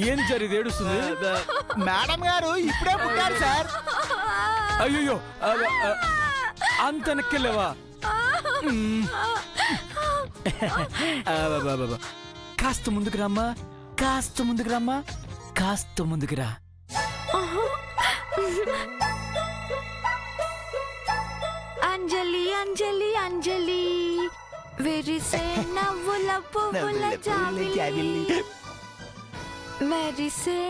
ఏంది సార్ ఇది ఏడుస్తుంది? మేడం గారు ఇప్పుడే పుట్టారు సార్. అయ్యో అంత నెక్కెళ్ళవా? కాస్త ముందుకు రమ్మా, కాస్త ముందుకు రమ్మా, కాస్త ముందుకు రా. అంజలి అంజలి అంజలి వెరిసే నవ్వుల పువ్వుల జాబిలి, మెరిసే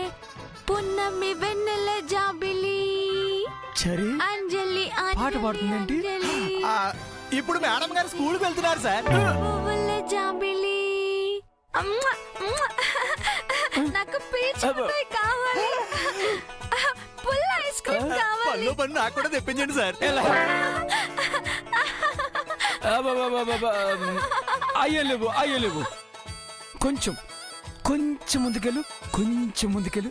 పున్నమి వెన్నెల జాబిలి. అంజలి పాట పాడుతుందేంటి? ఇప్పుడు మేడం గారు స్కూల్కి వెళ్తున్నారు సార్. పువ్వుల జాబిలి. నాకు పీచ్ మిఠాయి కావాలి, పుల్ల ఐస్ క్రీమ్ కావాలి. పన్ను నాకు కూడా తెప్పించండి సార్. అయ్యలేవు కొంచెం కొంచెం ముందుకెళ్ళు, కొంచెం ముందుకెళ్ళు.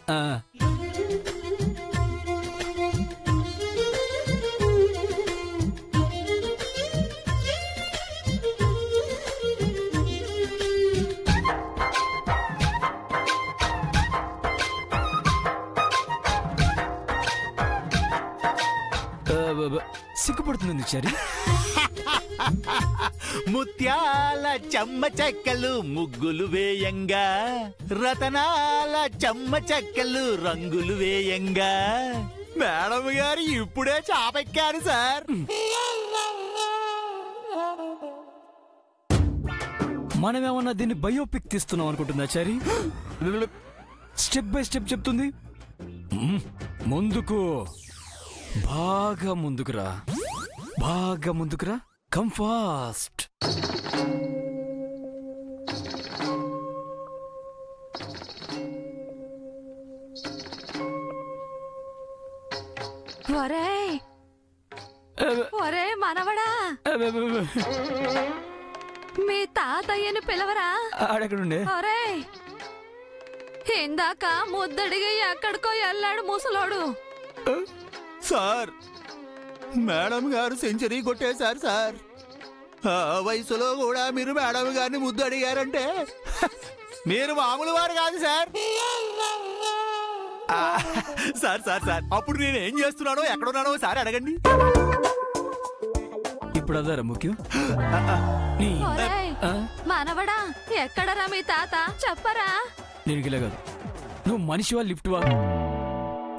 సిగ్గుపడుతుంది చరి. ముత్యాల చెమ్మ చెక్కలు ముగ్గులు వేయంగా, రతనాల చెమ్మ చెక్కలు రంగులు వేయంగా, మేడం గారు ఇప్పుడే చాపెక్కారు సార్. మనమేమన్నా దీన్ని బయోపిక్ తీస్తున్నాం అనుకుంటుందా చరి? స్టెప్ బై స్టెప్ చెప్తుంది. ముందుకు, బాగా ముందుకురా, బాగా ముందుకురా. Come fast. ఒరే మనవడా, మీ తాతయ్యను పిలవరా? ఆడెక్కడుండే? ఒరే ఇందాక ముద్దడిగి ఎక్కడికో వెళ్ళాడు ముసలోడు. సార్ మేడం గారు సెంచరీ కొట్టేశారు సార్. ఆ వయసులో కూడా మీరు మేడం గారిని ముద్దు అడిగారంటే మీరు మామూలు వారు కాదు సార్. సార్ సార్ సార్ అప్పుడు నేను ఏం చేస్తున్నానో ఎక్కడున్నానో సార్ అడగండి. ఇప్పుడు అదారా ముఖ్యం. మనవడా ఎక్కడరా మీ తాత చెప్పరా? నేను గిలా కాదు, నువ్వు మనిషివా లిఫ్ట్ వా?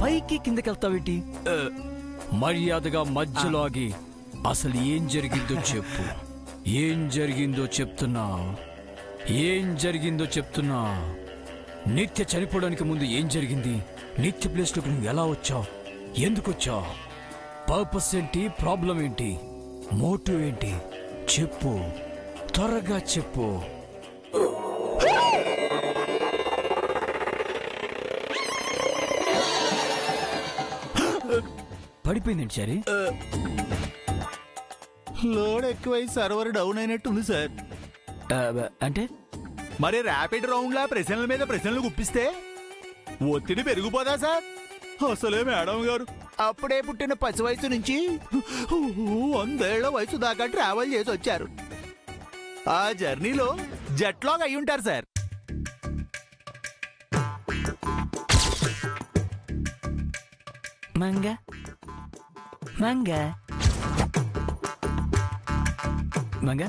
పైకి కిందకెళ్తావేంటి? మర్యాదగా మధ్యలో ఆగి అసలు ఏం జరిగిందో చెప్పు. ఏం జరిగిందో చెప్తున్నా, ఏం జరిగిందో చెప్తున్నా. నిత్య చనిపోవడానికి ముందు ఏం జరిగింది? నిత్య ప్లేస్లోకి నువ్వు ఎలా వచ్చావు? ఎందుకు వచ్చావు? పర్పస్ ఏంటి? ప్రాబ్లం ఏంటి? మోటివ్ ఏంటి? చెప్పు, త్వరగా చెప్పు. పడిపోయిందండి సరే. లోడ్ ఎక్కువై సర్వర్ డౌన్ అయినట్టుంది సార్. అంటే మరి ర్యాపిడ్ రౌండ్ లా ప్రశ్నల మీద ప్రశ్నలు గుప్పిస్తే ఒత్తిడి పెరిగిపోదా సార్? అసలే మేడం గారు అప్పుడే పుట్టిన పసి వయసు నుంచి 100 ఏళ్ల వయసు దాకా ట్రావెల్ చేసి వచ్చారు. ఆ జర్నీలో జెట్లాగ్ అయి ఉంటారు సార్. మంగా మంగా మంగా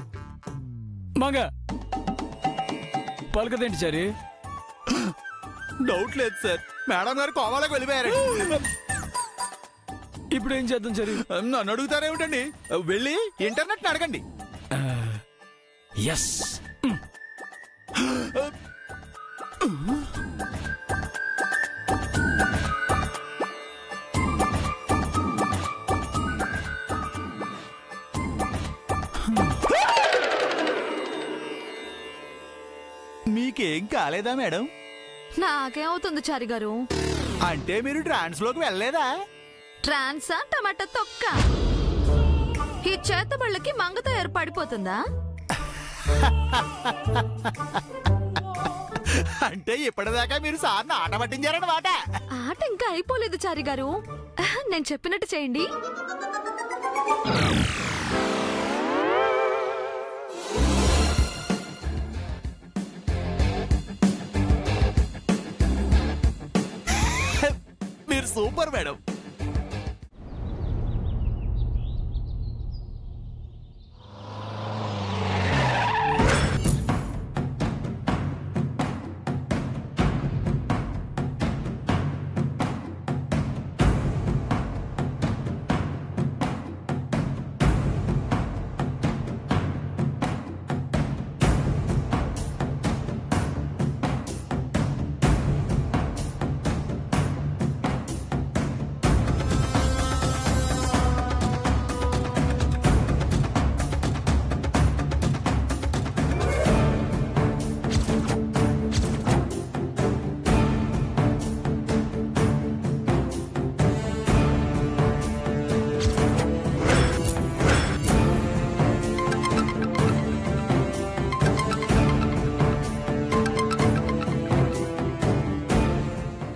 మంగా పలకదేంటి సరే? డౌట్ లేదు సార్, మేడం గారు కోమాలకు వెళ్ళిపోయారు. ఇప్పుడు ఏం చేద్దాం సరే? నన్ను అడుగుతారేమిటండి, వెళ్ళి ఇంటర్నెట్ అడగండి. ఎస్. మీకేం కాలేదా మేడం? నాకేమవుతుంది చారి గారు? అంటే మీరు ట్రాన్స్ లోకి వెళ్ళలేదా? ట్రాన్సా టమాటా తొక్క? ఈ చేతబళ్ళకి మంగతో ఏర్పడిపోతుందా? అంటే ఇప్పటిదాకా మీరు సార్ని ఆట పట్టించారన్నమాట. ఆట ఇంకా అయిపోలేదు చారి గారు, నేను చెప్పినట్టు చేయండి. Super madam.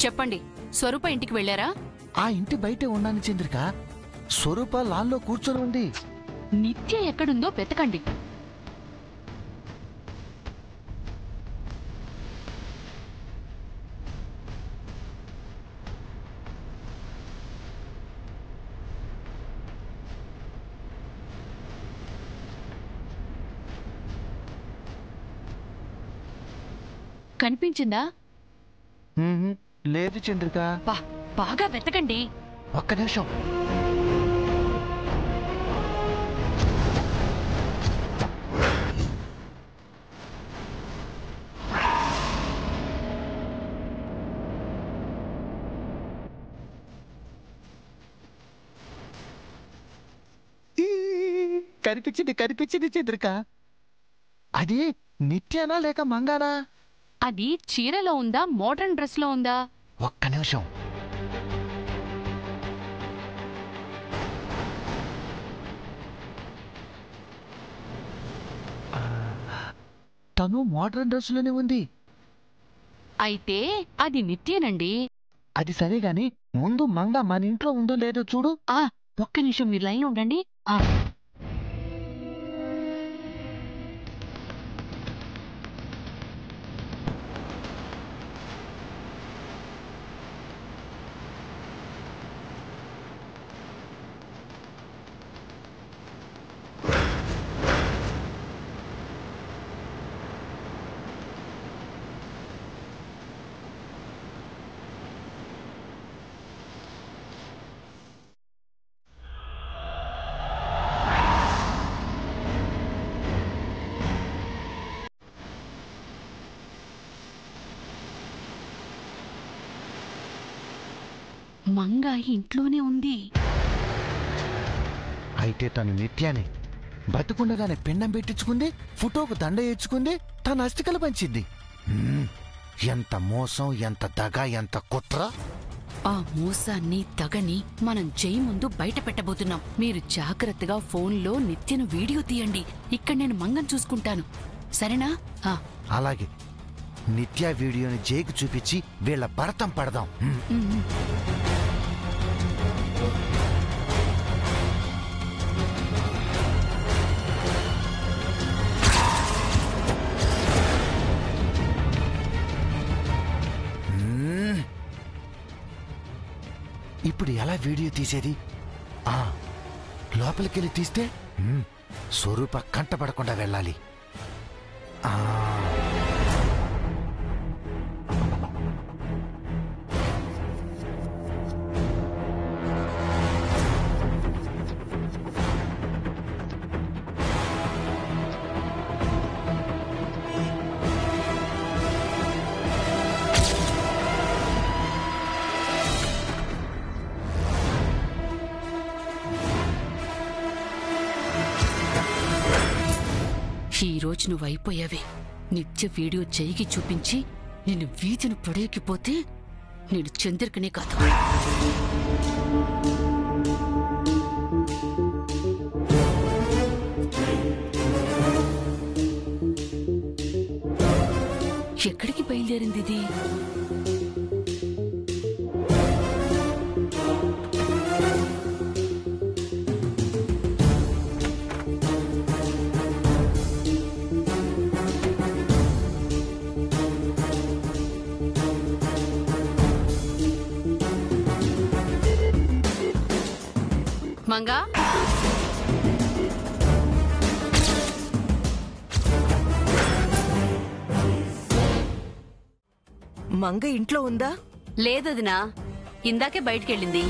చెప్పండి, స్వరూప ఇంటికి వెళ్ళారా? ఆ ఇంటి బయటే ఉన్నాను చంద్రిక. స్వరూప లాన్లో కూర్చొని ఉంది. నిత్య ఎక్కడుందో వెతకండి. కనిపించిందా? లేదు చంద్రిక. బాగా వెతకండి. ఒక్క నిమిషం. కనిపించింది చంద్రిక. అది నిత్యానా లేక మంగానా? అది చీరలో ఉందా, మోడర్న్ డ్రెస్ లో ఉందా? ఒక్క నిమిషం. తను మోడర్న్ డ్రెస్ లోనే ఉంది. అయితే అది నిత్యనండి. అది సరే గాని ముందు మంగ మన ఇంట్లో ఉందో లేదో చూడు. ఒక్క నిమిషం మీరు లైన్ ఉండండి. మంగ ఇంట్లోనే ఉంది. అయితే తను నిత్యానే. బతుకుండగానే పిండం పెట్టించుకుంది, ఫోటోకు దండ ఇచ్చుకుంది, తన అస్థికలు పంచింది. ఎంత మోసం, ఎంత దగ, ఎంత కుట్ర! ఆ మోసాన్ని, దగని మనం జై ముందు బయట పెట్టబోతున్నాం. మీరు జాగ్రత్తగా ఫోన్లో నిత్యను వీడియో తీయండి. ఇక్కడ నేను మంగం చూసుకుంటాను, సరేనా? అలాగే. నిత్య వీడియోని జైకి చూపించి వీళ్ళ భరతం పడదాం. ఇప్పుడు ఎలా వీడియో తీసేది? లోపలికెళ్ళి తీస్తే స్వరూప కంటపడకుండా వెళ్ళాలి. ఈ రోజు నువ్వైపోయావే. నిత్య వీడియో జైకి చూపించి నేను వీధిని పడేకిపోతే నేను చంద్రికనే కాదు. ఎక్కడికి బయలుదేరింది ఇది? మంగా మంగ ఇంట్లో ఉందా? లేదదినా, ఇందాకే బయటికెళ్ళింది.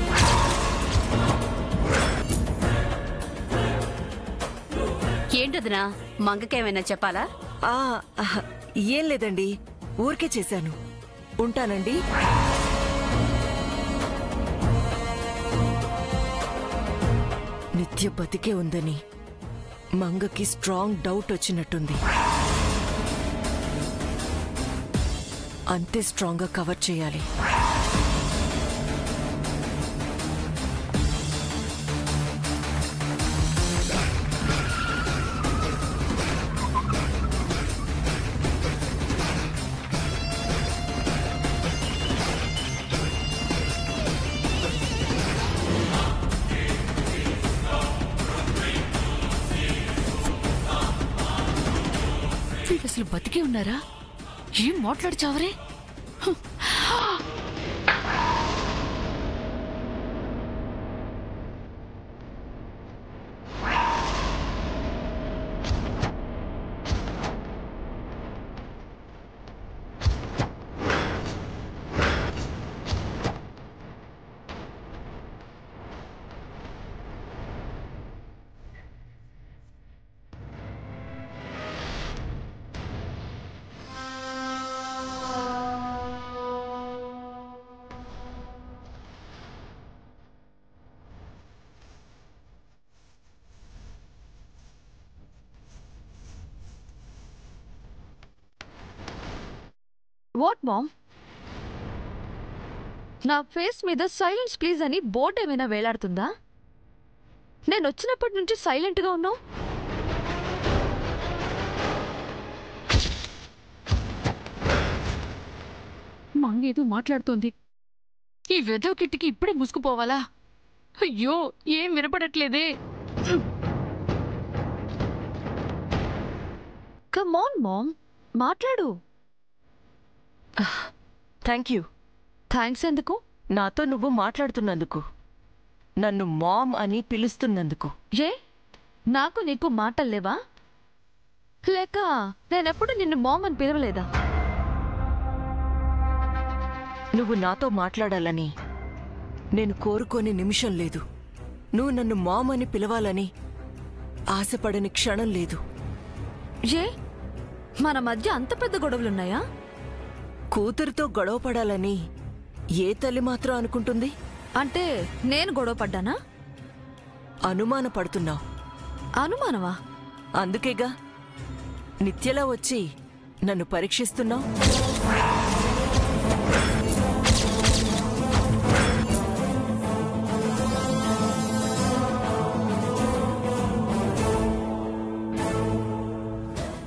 ఏంటదినా, మంగకేమైనా చెప్పాలా? ఏం లేదండి, ఊరికే చేశాను. ఉంటానండి. నిత్య బతికే ఉందని మంగకి స్ట్రాంగ్ డౌట్ వచ్చినట్టుంది. అంతే స్ట్రాంగ్ గా కవర్ చేయాలి. అసలు బతికే ఉన్నారా? ఏం మాట్లాడుచావరే? What ma'am? నా ఫేస్ మీద సైలెన్స్ ప్లీజ్ అని బోర్డు ఏమైనా వేలాడుతుందా? నేను వచ్చినప్పటి నుంచి సైలెంట్గా ఉన్నావు. మంగేదో మాట్లాడుతోంది. ఈ వెధవ కిట్టికి ఇప్పుడే ముసుకుపోవాలా? అయ్యో, ఏం వినపడట్లేదే. కమ్ ఆన్ మామ్, మాట్లాడు. Thank you. థ్యాంక్స్ ఎందుకు? నాతో నువ్వు మాట్లాడుతున్నందుకు, నన్ను మామ్ అని పిలుస్తున్నందుకు. ఏ నాకు నీకు మాటల్లేవా? లేక నేనెప్పుడు నిన్ను మామ్ అని పిలవలేదా? నువ్వు నాతో మాట్లాడాలని నేను కోరుకోని నిమిషం లేదు. నువ్వు నన్ను మామ్ అని పిలవాలని ఆశపడని క్షణం లేదు. ఏ మన మధ్య అంత పెద్ద గొడవలున్నాయా? కూతురితో గొడవ పడాలని ఏ తల్లి మాత్రం అనుకుంటుంది? అంటే నేను గొడవ పడ్డానా? అనుమానపడుతున్నావు. అనుమానమా? అందుకేగా నిత్యలా వచ్చి నన్ను పరీక్షిస్తున్నావు.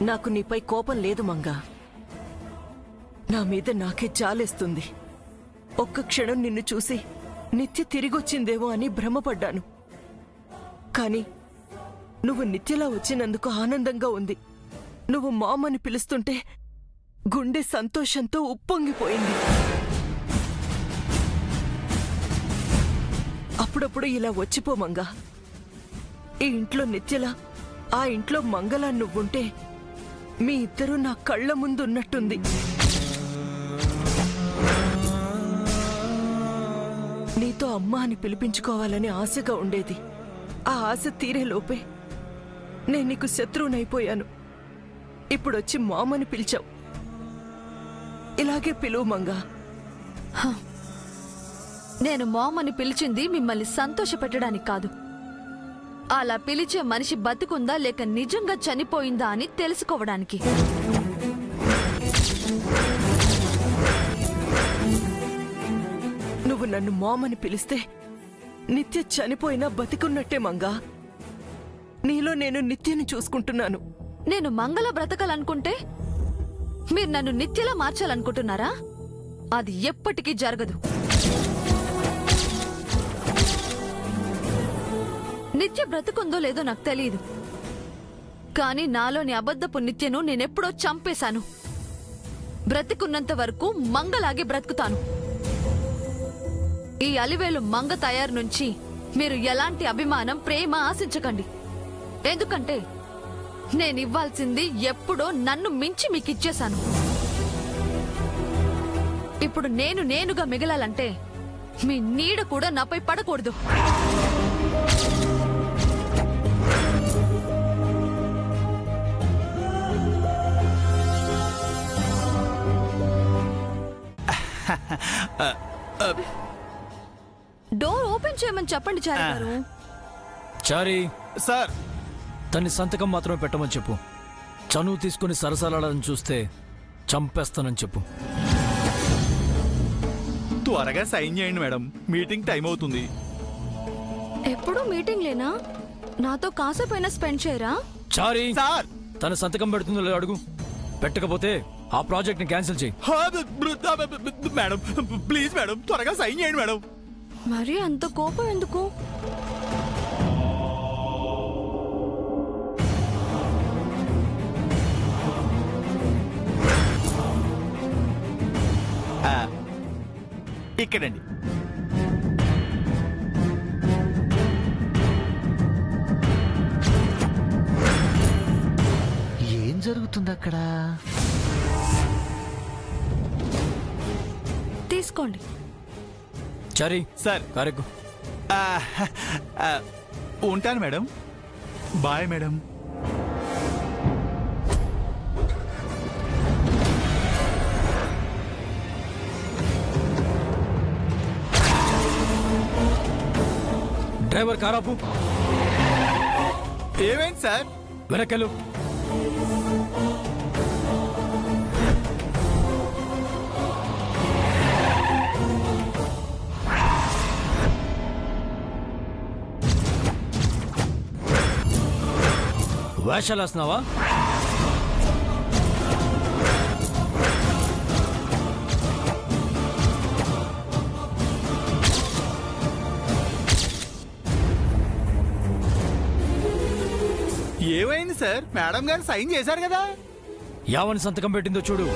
నాకు నీపై కోపం లేదు మంగా. నా మీద నాకే జాలేస్తుంది. ఒక్క క్షణం నిన్ను చూసి నిత్య తిరిగొచ్చిందేమో అని భ్రమపడ్డాను. కాని నువ్వు నిత్యలా వచ్చినందుకు ఆనందంగా ఉంది. నువ్వు మామ్ అని పిలుస్తుంటే గుండె సంతోషంతో ఉప్పొంగిపోయింది. అప్పుడప్పుడు ఇలా వచ్చిపో మంగా. ఈ ఇంట్లో నిత్యలా, ఆ ఇంట్లో మంగలా నువ్వుంటే మీ ఇద్దరూ నా కళ్ళ ముందున్నట్టుంది. నీతో అమ్మా అని పిలిపించుకోవాలని ఆశగా ఉండేది. ఆ ఆశ తీరేలోపే నేను నీకు శత్రువునైపోయాను. ఇప్పుడొచ్చి మామని పిలిచావు. ఇలాగే పిలువు మంగా. నేను మామ్ అని పిలిచింది మిమ్మల్ని సంతోషపెట్టడానికి కాదు. అలా పిలిచే మనిషి బతుకుందా లేక నిజంగా చనిపోయిందా అని తెలుసుకోవడానికి. నువ్వు నన్ను మామని పిలిస్తే నిత్య చనిపోయినా బతికున్నట్టే మంగా. నీలో నేను నిత్యని చూసుకుంటున్నాను. నేను మంగళ బ్రతకాలనుకుంటే మీరు నన్ను నిత్యలా మార్చాలనుకుంటున్నారా? అది ఎప్పటికీ జరగదు. నిత్య బ్రతుకుందో లేదో నాకు తెలియదు, కానీ నాలోని అబద్ధపు నిత్యను నేనెప్పుడో చంపేశాను. బ్రతికున్నంత వరకు మంగలాగే బ్రతుకుతాను. ఈ అలివేలు మంగ తయారు నుంచి మీరు ఎలాంటి అభిమానం ప్రేమ ఆశించకండి. ఎందుకంటే నేను ఇవ్వాల్సింది ఎప్పుడో నన్ను మించి మీకు ఇచ్చేశాను. ఇప్పుడు నేనుగా మిగలాలంటే మీ నీడ కూడా నాపై పడకూడదు. డోర్ ఓపెన్ చేయమని చెప్పండి చారి గారు. చారి సార్, తన్ని సంతకం మాత్రమే పెట్టమని చెప్పు. చనువు తీసుకుని సరసలాడాలని చూస్తే చంపేస్తానని చెప్పు. త్వరగా సైన్ చేయండి మేడం, మీటింగ్ టైం అవుతుంది. ఎప్పుడు మీటింగ్ లేనా? నాతో కాసేపైనా స్పెండ్ చేయరా? చారి సార్, తన సంతకం పెడుతుందో లేదో అడుగు. పెట్టకపోతే ఆ ప్రాజెక్ట్ ని క్యాన్సిల్ చేయి. మేడం ప్లీజ్ మేడం, త్వరగా సైన్ చేయండి మేడం. మరి అంత కోపం ఎందుకు? ఇక్కడండి. ఏం జరుగుతుంది అక్కడ? తీసుకోండి. చారి సార్, కారెక్కు. ఉంటాను మేడం. Bye madam. డ్రైవర్ కారాపు. ఏమైంది సార్? వెనకెళ్ళు. వేషాలు వేస్తున్నావా? ఏమైంది సార్? మేడం గారు సైన్ చేశారు కదా. యావని సంతకం పెట్టిందో చూడు.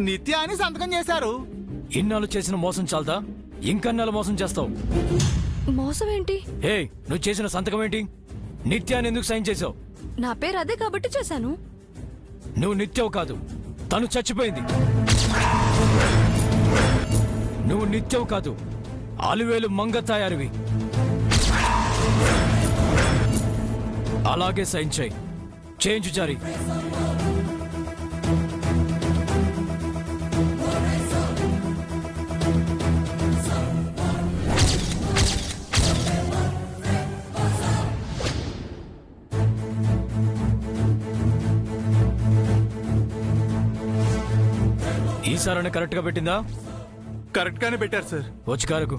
నిత్య అని సంతకం చేశారు. ఇన్నాళ్ళు చేసిన మోసం చాలదా? ఇంకన్నాళ్ళు మోసం చేస్తావు. మోసం ఏంటి? ఏ, నువ్వు చేసిన సంతకం ఏంటి? నిత్యాన్ని ఎందుకు సైన్ చేసావు? నా పేరు అదే కాబట్టి చేశాను. నువ్వు నిత్యవు కాదు, తను చచ్చిపోయింది. నువ్వు నిత్యవు కాదు, అలివేలు మంగ తయారివి. అలాగే సైన్ చేయి. చేయించు చారి. ఈసారి కరెక్ట్ గా పెట్టిందా? కరెక్ట్ గానే పెట్టారు సార్. వచ్చి కారకు.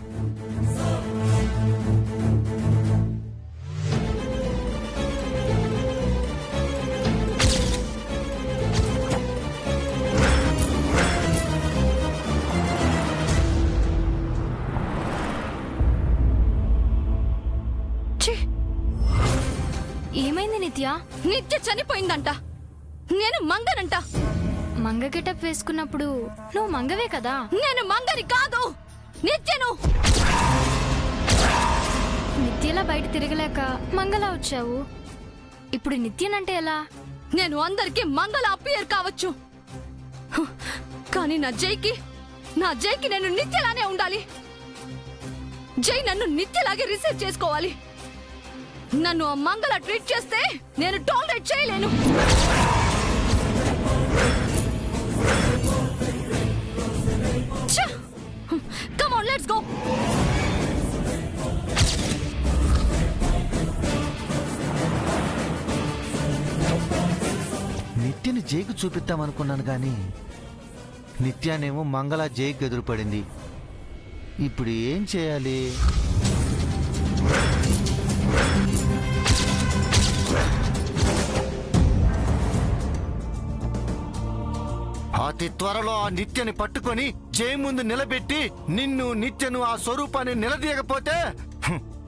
ఏమైంది నిత్య? నిత్య చనిపోయిందంట. నేను మంగనంట. మంగ గెటప్ వేసుకున్నప్పుడు నువ్వు మంగవే కదా? నేను మంగని కాదు, నిత్యను. నిత్యలా బయట తిరగలేక మంగలా వచ్చావు. ఇప్పుడు నిత్యనంటే ఎలా? నేను అందరికీ మంగళ అపియర్ కావచ్చు, కానీ నా జైకి నేను నిత్యలానే ఉండాలి. జై నన్ను నిత్యలాగే రిసీవ్ చేసుకోవాలి. నన్ను ఆ మంగళ ట్రీట్ చేస్తే నేను టాలరేట్ చేయలేను. Come on, let's go. నిత్యని జైకి చూపిద్దామనుకున్నాను గాని నిత్యానేమో మంగళ జైకి ఎదురుపడింది. ఇప్పుడు ఏం చేయాలి? అతి త్వరలో ఆ నిత్యని పట్టుకొని జై ముందు నిలబెట్టి నిన్ను నిత్యను ఆ స్వరూపాన్ని నిలదీయకపోతే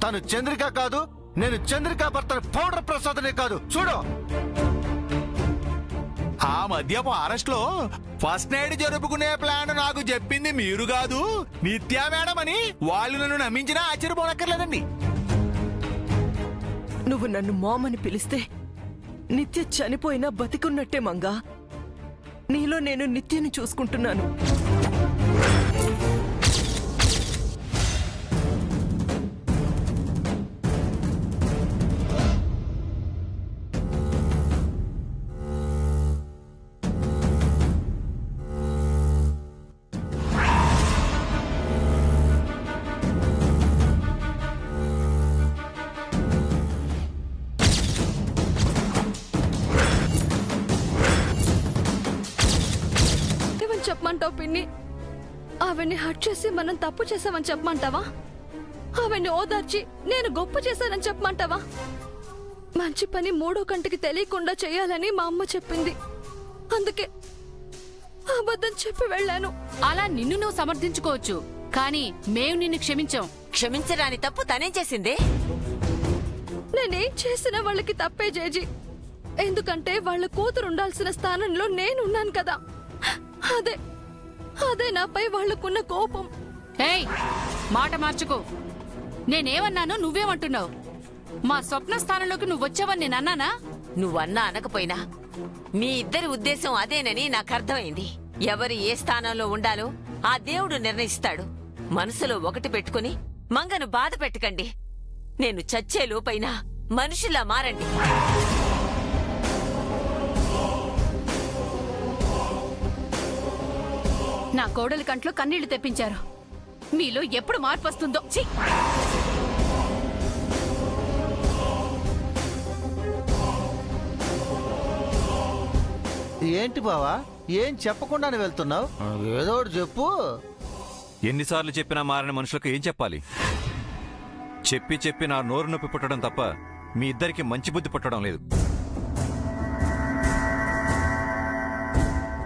తను చంద్రిక కాదు, నేను చంద్రిక భర్త పౌడర్ ప్రసాదనే కాదు. చూడు, ఆ మధ్య ఫారెస్ట్ లో ఫస్ట్ నైట్ జరుపుకునే ప్లాన్ నాకు చెప్పింది మీరు కాదు, నిత్యా మేడం అని వాళ్ళు నన్ను నమ్మించినా ఆశ్చర్యపోనక్కర్లేదండి. నువ్వు నన్ను మామని పిలిస్తే నిత్య చనిపోయినా బతికున్నట్టే మంగా. నీలో నేను నిత్యని చూసుకుంటున్నాను. చెప్పమంటావు పిన్ని? ఆవిడ్ని హట్ చేసి మనం తప్పు చేసామని చెప్పమంటావా? ఆవిడ్ని ఓదార్చి నేను గొప్ప చేశానని చెప్పమంటావా? మంచి పని మూడో కంటికి తెలియకుండా చేయాలని మా అమ్మ చెప్పింది, అందుకే అబద్ధం చెప్పి వెళ్ళాను. అలా నిన్ను నువ్వు సమర్థించుకోవచ్చు, కానీ మేము నిన్ను క్షమించాం. క్షమించరాని తప్పు తనేం చేసిందే? నేనేం చేసినా వాళ్ళకి తప్పే జేజీ. ఎందుకంటే వాళ్ళ కూతురు ఉండాల్సిన స్థానంలో నేనున్నాను కదా. అదే నాపై వాళ్లకున్న కోపం. ఏయ్, మాట మార్చుకో. నేనేమన్నానో నువ్వేమంటున్నావు? మా స్వప్న స్థానంలోకి నువ్వు వచ్చావని నేను అన్నానా? నువ్వన్నా అనకపోయినా మీ ఇద్దరి ఉద్దేశం అదేనని నాకు అర్థమైంది. ఎవరు ఏ స్థానంలో ఉండాలో ఆ దేవుడు నిర్ణయిస్తాడు. మనసులో ఒకటి పెట్టుకుని మంగను బాధ పెట్టకండి. నేను చచ్చే లోపైనా మనుషుల్లా మారండి. నా కోడలి కంట్లో కన్నీళ్లు తెప్పించారు. మీలో ఎప్పుడు మార్పు వస్తుందో. ఛీ! ఏంటి బావా, ఏం చెప్పకుండానే వెళ్తున్నావు? ఏదో ఒకటి చెప్పు. ఎన్నిసార్లు చెప్పినా మారిన మనుషులకు ఏం చెప్పాలి? చెప్పి చెప్పి నా నోరు నొప్పి పుట్టడం తప్ప మీ ఇద్దరికి మంచి బుద్ధి పుట్టడం లేదు.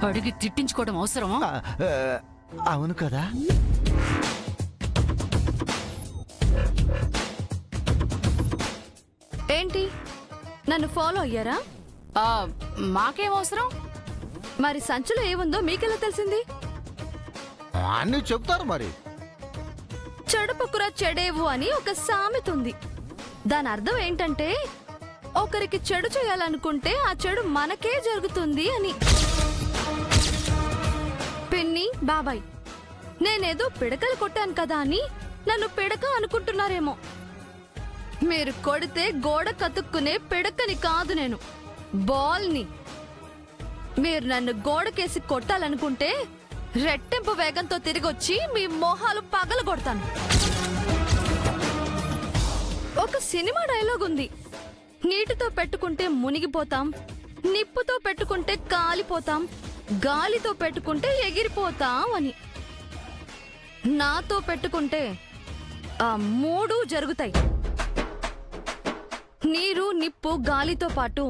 అడిగి తిట్టించుకోవడం అవసరమా? అవును కదా. ఏంటి, నన్ను ఫాలో అయ్యారా? మాకేం అవసరం? మరి సంచులో ఏముందో మీకెలా తెలిసింది? అన్ని చెప్తారు మరి. చెడుపకుర చెడేవు అని ఒక సామెత ఉంది. దాని అర్థం ఏంటంటే ఒకరికి చెడు చేయాలనుకుంటే ఆ చెడు మనకే జరుగుతుంది అని. పిన్ని, బాబాయ్, నేనేదో పిడకలు కొట్టాను కదా అని నన్ను పిడక అనుకుంటున్నారేమో. మీరు కొడితే గోడ కతుక్కునే పిడకని కాదు, నేను బాల్ని. మీరు నన్ను గోడకేసి కొట్టాలనుకుంటే రెట్టింపు వేగంతో తిరిగొచ్చి మీ మోహాలు పగల కొడతాను. ఒక సినిమా డైలాగ్ ఉంది, నీటితో పెట్టుకుంటే మునిగిపోతాం, నిప్పుతో పెట్టుకుంటే కాలిపోతాం, గాలితో పెట్టుకుంటే ఎగిరిపోతాం అని. నాతో పెట్టుకుంటే ఆ మూడు జరుగుతాయి. నీరు, నిప్పు, గాలితో పాటు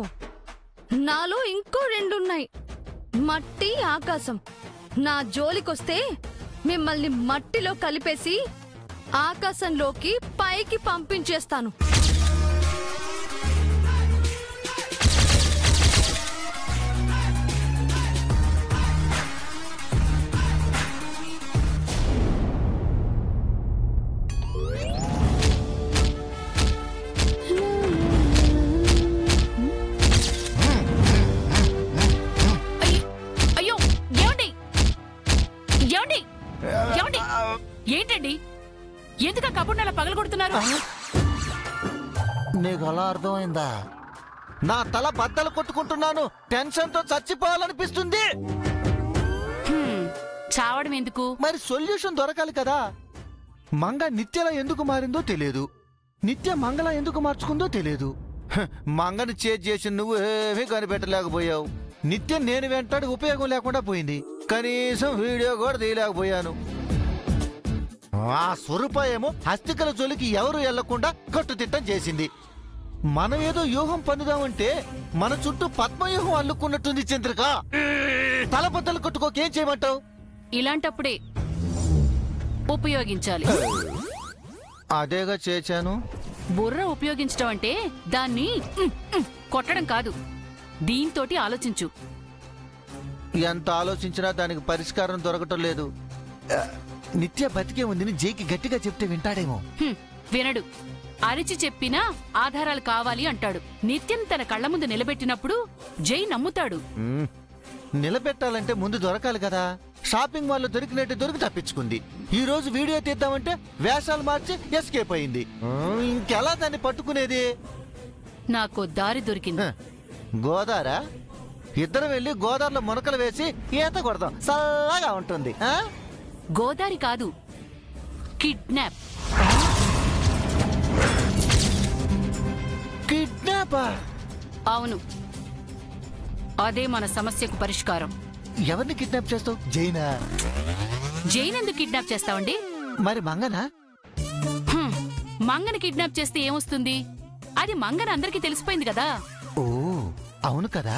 నాలో ఇంకో రెండున్నాయి, మట్టి, ఆకాశం. నా జోలికొస్తే మిమ్మల్ని మట్టిలో కలిపేసి ఆకాశంలోకి పైకి పంపించేస్తాను. ఏంటండి, ఎందుకు కబుర్ని అలా పగలగొడుతున్నారు? నీకు అలా అర్థమైందా? నా తల బద్దలు కొట్టుకుంటున్నాను, టెన్షన్ తో చచ్చిపోవాలనిపిస్తుంది. చావడం ఎందుకు? మరి సొల్యూషన్ దొరకాలి కదా. మంగ నిత్యలా ఎందుకు మారిందో తెలియదు, నిత్య మంగళ ఎందుకు మార్చుకుందో తెలియదు. మంగని చేజ్ చేసి నువ్వు ఏమీ కనిపెట్టలేకపోయావు. నిత్యం నేను వెంటాడి ఉపయోగం లేకుండా పోయింది, కనీసం వీడియో కూడా తీయలేకపోయాను. ఆ స్వరూప ఏమో హస్తికల జోలికి ఎవరు వెళ్లకుండా కట్టుదిట్టం చేసింది. మనం ఏదో వ్యూహం పన్నుదామంటే మన చుట్టూ పద్మవ్యూహం అల్లుకున్నట్టుంది. చంద్రిక, తలబద్దలు కొట్టుకోకేం చేయమంటావు? ఇలాంటప్పుడే ఉపయోగించాలి. అదేగా చేశాను. బుర్ర ఉపయోగించడం అంటే దాన్ని కొట్టడం కాదు, దీంతోటి ఆలోచించు. ఎంత ఆలోచించినా దానికి పరిష్కారం దొరకటం లేదు. నిత్య బతికే ఉందని జైకి గట్టిగా చెప్తే వింటాడేమో. వినడు. అరిచి చెప్పినా ఆధారాలు కావాలి అంటాడు. నిత్యం తన కళ్ల ముందు నిలబెట్టినప్పుడు జై నమ్ముతాడు. నిలబెట్టాలంటే ముందు దొరకాలి కదా. షాపింగ్ మాల్లో దొరికినట్టు దొరికి తప్పించుకుంది. ఈ రోజు వీడియో తీద్దామంటే వేషాలు మార్చి ఎస్కేప్ అయింది. ఇంకెలా దాన్ని పట్టుకునేది? నాకు దారి దొరికింది. గోదారా? ఇద్దరు వెళ్ళి గోదావరిలో మునకలు వేసి ఈత కొడదాం, చల్లగా ఉంటుంది. గోదారి కాదు, కిడ్నాప్. కిడ్నాపా? అవును, అదే మన సమస్యకు పరిష్కారం. ఎవరిని కిడ్నాప్ చేస్తావు? జైనా? జైన్ ఎందుకు కిడ్నాప్ చేస్తావండి? మరి మంగనా? మంగని కిడ్నాప్ చేస్తే ఏమొస్తుంది? అది మంగన అందరికీ తెలిసిపోయింది కదా. ఓ అవును కదా.